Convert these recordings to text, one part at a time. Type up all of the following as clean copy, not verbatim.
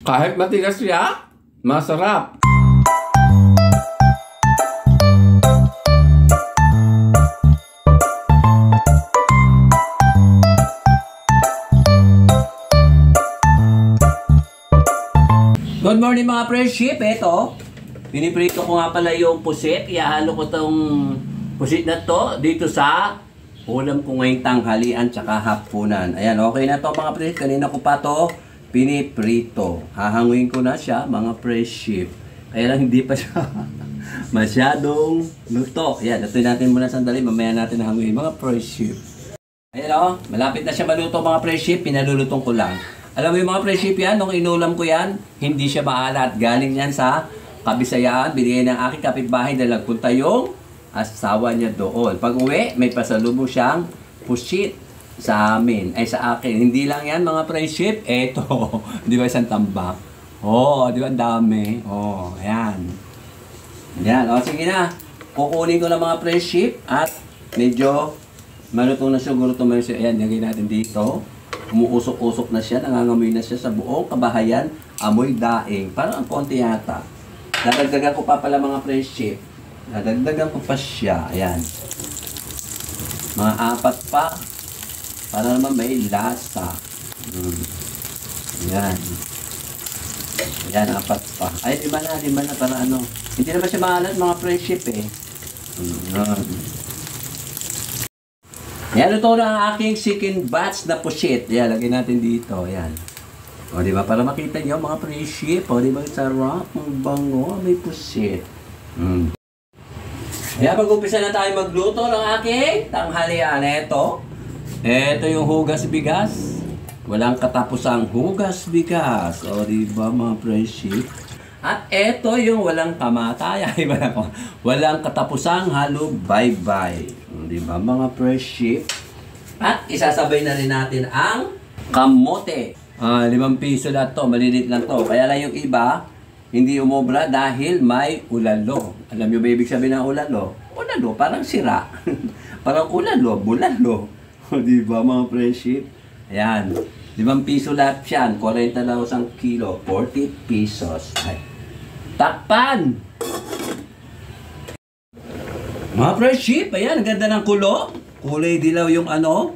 Kahit matigas siya, masarap. Good morning mga friendship. Ito, piniprito ko nga pala yung pusit. Ihalo ko tong pusit na to dito sa ulam ko ngayong tanghalian tsaka hapunan. Ayan, okay na to mga friendship. Kanina ko pa to piniprito. Hahanguin ko na siya mga friendship. Kaya lang hindi pa siya masyadong luto. Ayan, lutuin natin muna sandali. Mamaya natin hanguin mga friendship. Ayan o, malapit na siya maluto mga friendship. Pinalulutong ko lang. Alam mo yung mga friendship yan, nung inulam ko yan, hindi siya maalat. Galing yan sa Kabisayaan, binigay ng aking kapitbahay na nagpunta yung asawa niya doon. Pag uwi, may pasalubong siyang pusit sa amin, ay sa akin. Hindi lang yan mga friendship, eto. Di ba isang tambak? Oo, di ba ang dami? Oo, ayan. Ayan, o sige na. Kukunin ko na mga friendship at medyo malutong na siguro ito. Ayan, lagay natin dito. Umuusok-usok na siya, nangangamoy na siya sa buong kabahayan, amoy daing. Parang ang konti yata. Dadagdagan ko pa pala mga friendship. Dadagdagan ko pa siya. Ayan. Mga 4 pa. Para naman may lasa. Ayan. Ayan, 4 pa. Ay, 5 na para ano. Hindi naman siya maalat mga friendship eh. Ayan. Yan, ito na ang aking chicken batch na pusit. Yan, lagyan natin dito. Yan. O, diba? Para makita nyo, mga friendship. O, diba? Sarap. Ang bango. May pusit. Yan, mag-umpisa na tayo magluto ng aking tanghalian. Ito yung hugas bigas. Walang katapusang hugas bigas. O, diba, mga friendship? At ito yung walang kamatay. Walang katapusang halo bye-bye. Diba mga friendship? At isasabay na rin natin ang kamote. 5 piso lang to, malilit lang to. Kaya lang yung iba, hindi umobra dahil may ulalo. Alam nyo ba ibig sabihin ng ulalo? Ulalo, parang sira. Parang ulalo, bulalo. Diba mga friendship? Ayan, 5 piso lahat yan. 40 daw isang kilo, 40 pesos. Ay. Takpan! Mga friendship, ayan, ganda ng kulo. Kulay dilaw yung ano,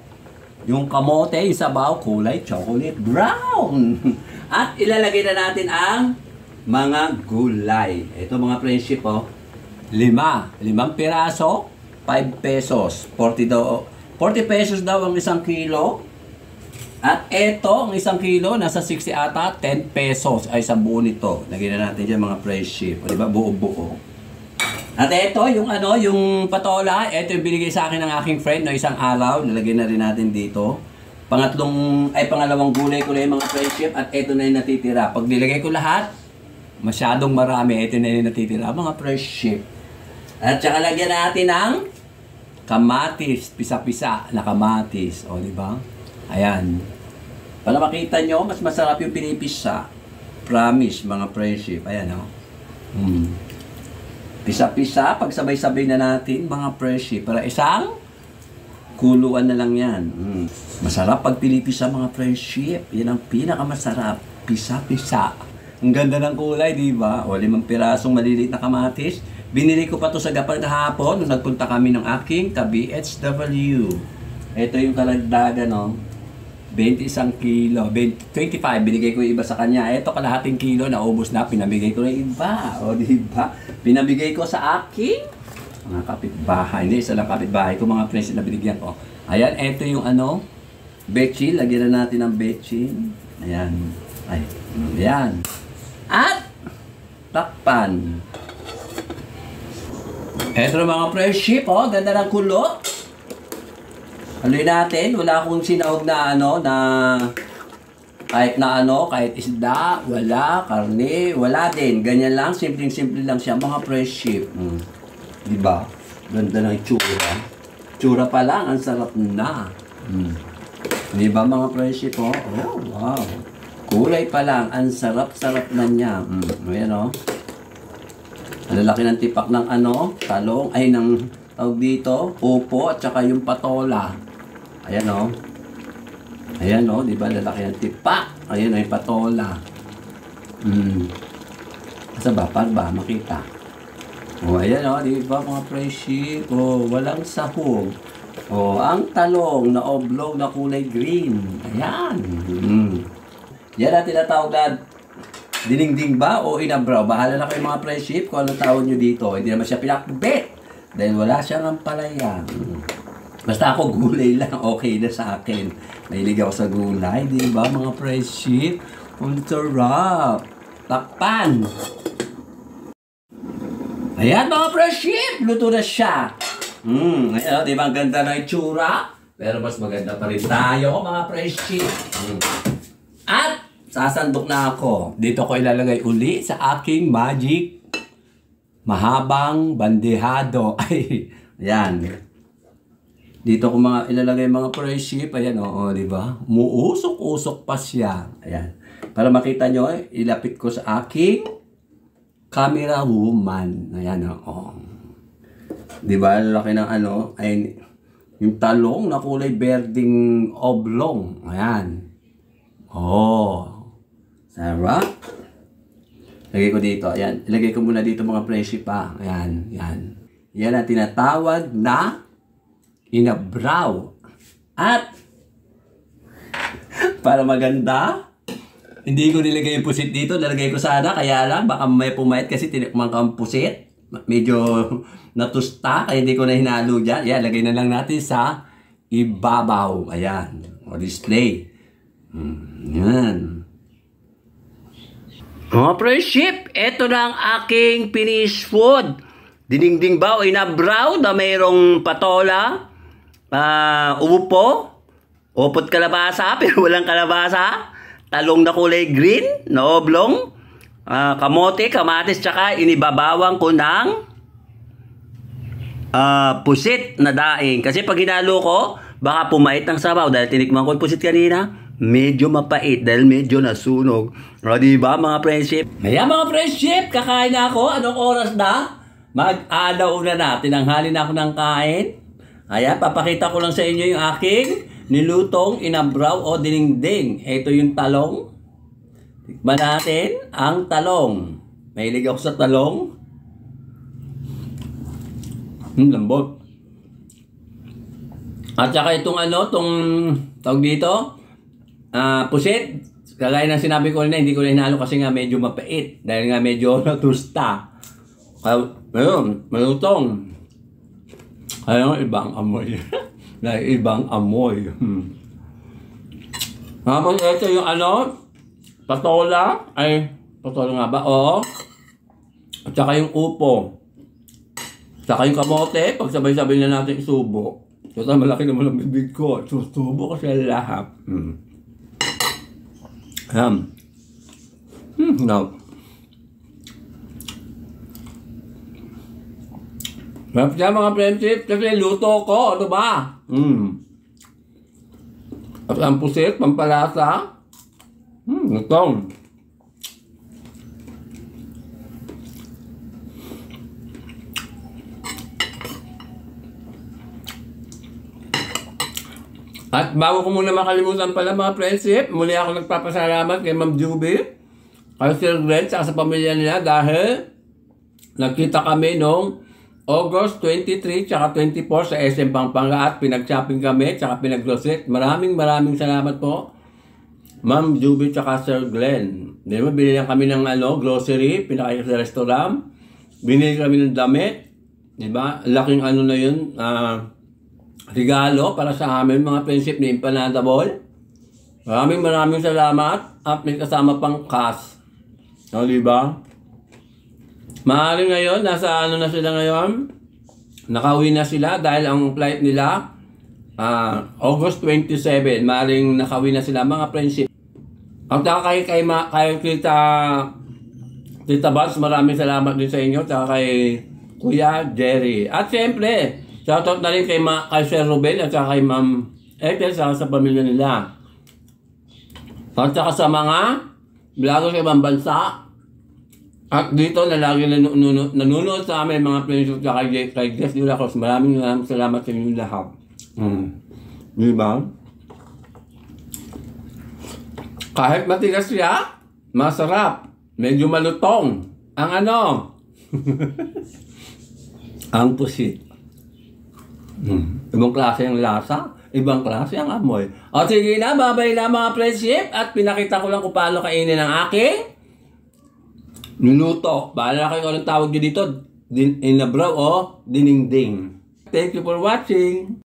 yung kamote, yung sabaw, kulay chocolate brown. At ilalagay na natin ang mga gulay. Ito mga friendship, 5 piraso, 5 pesos. 40 pesos daw ang isang kilo. At ito, ang isang kilo, nasa 60 ata, 10 pesos ay sa buo nito. Lagyan na natin dyan mga friendship. O diba, buo-buo. At ito, yung ano, yung patola, ito yung binigay sa akin ng aking friend na isang araw. Nilagay na rin natin dito. Pangalawang gulay ko na yung mga friendship at ito na yung natitira. Pag nilagay ko lahat, masyadong marami. Ito na yung natitira, mga friendship. At saka lagyan natin ng kamatis, pisa-pisa na kamatis. O, di ba? Ayan. Para makita nyo, mas masarap yung pinipisa. Promise, mga friendship. Ayan, o. Pisa-pisa, pagsabay-sabay na natin, mga friendship. Para isang kuluan na lang yan. Masarap pag pinipisa, mga friendship. Yan ang pinakamasarap. Pisa-pisa. Ang ganda ng kulay, di ba? O, 5 pirasong maliliit na kamatis. Binili ko pa to sa Gapan kahapon nung nagpunta kami ng aking ka-BHW. Ito yung kalagdagan, no? 21 kilo, 25, binigay ko yung iba sa kanya. Ito, kalahating kilo, naubos na, pinabigay ko na iba. O, diba? Pinabigay ko sa aking mga kapitbahay. Hindi, isa lang kapitbahay ko, mga friends na binigyan ko. Ayan, ito yung ano, bechin. Lagyan na natin ng bechin. Ayan. Ay, ayan. At, takpan. Ito mga friendship, ganda ng kulo. Haluin natin, wala akong sinahog na ano, na kahit isda, wala, karne, wala din. Ganyan lang, simpleng-simple lang siya, mga friendship. Diba? Ganda ng itsura. Itsura pa lang, ang sarap na. Diba mga friendship, Oh, wow. Kulay pa lang, ang sarap-sarap na niya. Ayan, Ang lalaki ng tipak ng ano, talong, ay ng tawag dito, upo, at saka yung patola. Ayan, di ba? Lalaki ng tipak. Ayan, yung patola. Asa ba? Paano ba makita? Ayan di ba mga friendship? Walang sahog. Ang talong na oblong na kulay green. Ayan. Yan ang tinatawag na dinengdeng ba o inabraw. Bahala na kayo mga friendship kung anong tawag nyo dito. Hindi naman siya pinakbit. Dahil wala siyang ampalaya. Basta ako gulay lang, okay na sa akin. Mahilig ako sa gulay, di ba mga friendship? Ang sarap. Takpan. Ayan mga friendship, luto na siya. Ayan, di ba ang ganda na itsura? Pero mas maganda pa rin tayo mga friendship. At sasandok na ako. Dito ko ilalagay uli sa aking magic mahabang bandehado. Ay, ayan. Dito ko ilalagay mga friendship. Ayan, di ba? Muusok-usok pa siya. Ayan. Para makita nyo, ilapit ko sa aking camera woman. Ayan, Di ba? Laki ng ay yung talong na kulay berding oblong. Ayan. Sarap. Lagay ko dito. Ayan. Ilagay ko muna dito mga friendship pa. Ayan. Yan. Yan ang tinatawag na inabraw. At para maganda, hindi ko nilagay yung pusit dito. Nalagay ko sana. Kaya lang, baka may pumayat kasi tinikman ko ang pusit. Medyo natusta. Kaya hindi ko na hinalo dyan. Ayan, lagay na lang natin sa ibabaw. Ayan. O display. Yan. Mga friendship, ito na ang aking finished food. Dinengdeng ba o inabraw na mayroong patola, upo, upot kalabasa, pero walang kalabasa, talong na kulay green, na oblong, kamote, kamatis, tsaka inibabawang ko ng pusit na daing. Kasi pag hinalo ko, baka pumait ng sabaw dahil tinikman ko yung pusit kanina. Medyo mapait dahil medyo nasunog. Diba mga friendship? Ayan mga friendship, kakain na ako. Anong oras na? Mag-alaw na. Tinanghali na ako ng kain. Ayan, papakita ko lang sa inyo yung aking nilutong inabraw o dinengdeng. Ito yung talong. Tikman natin ang talong. Mahilig ako sa talong. Lambot. At saka itong tawag dito, pusit. Kagaya ng sinabi ko na, hindi ko na hinalo kasi nga medyo mapait. Dahil nga medyo natusta. Ayun, malutong. Ayun, ibang amoy. Ibang amoy. Tapos ito yung patola. Ay, patola nga ba? Oo. At saka yung upo. At saka yung kamote. Pagsabay-sabay na natin isubo. So, malaki naman ang bibig ko. Susubo ko siya lahat. No. Marap siya mga friendship. Kasi luto ko. Ano ba? At ang pusit, pampalasa. Lutong. At bago ko muna makalimutan pala mga friendship, muli ako nagpapasalamat kay Ma'am Juby, kay Sir Glenn, sa pamilya nila dahil nagkita kami noong August 23 tsaka 24 sa SM Pampanga at pinag-shopping kami tsaka pinag-grocery. Maraming salamat po Ma'am Juby tsaka Sir Glenn. Di ba, binili kami ng grocery, pinakain sa restaurant, binili kami ng damit, di ba, laking na yun, regalo para sa amin mga friendship ni Empanada Ball. Maraming salamat at may kasama pang cash. Diba? Maaaring ngayon, nasa na sila ngayon? Nakauwi na sila dahil ang flight nila August 27. Maaaring nakauwi na sila mga friendship. At kay Tita Bats, maraming salamat din sa inyo. Tsaka kay Kuya Jerry. At siyempre, shoutout na rin kay Sir Ruben at saka kay Ma'am Ethel sa pamilya nila. At saka sa mga vlogger sa ibang bansa. At dito na lagi nanonood sa amin mga friends at kay Jess Dula Cruz. Maraming salamat sa inyo lahat. Diba? Kahit matigas siya, masarap. Medyo malutong. Ang ano? Ang pusit. Ibang klase ang lasa. Ibang klase ang amoy. O sige na, babay na mga friendship. At pinakita ko lang kung paano kainin ang aking niluto. Bahala kayo anong tawag nyo dito. Inabraw o diningding. Thank you for watching.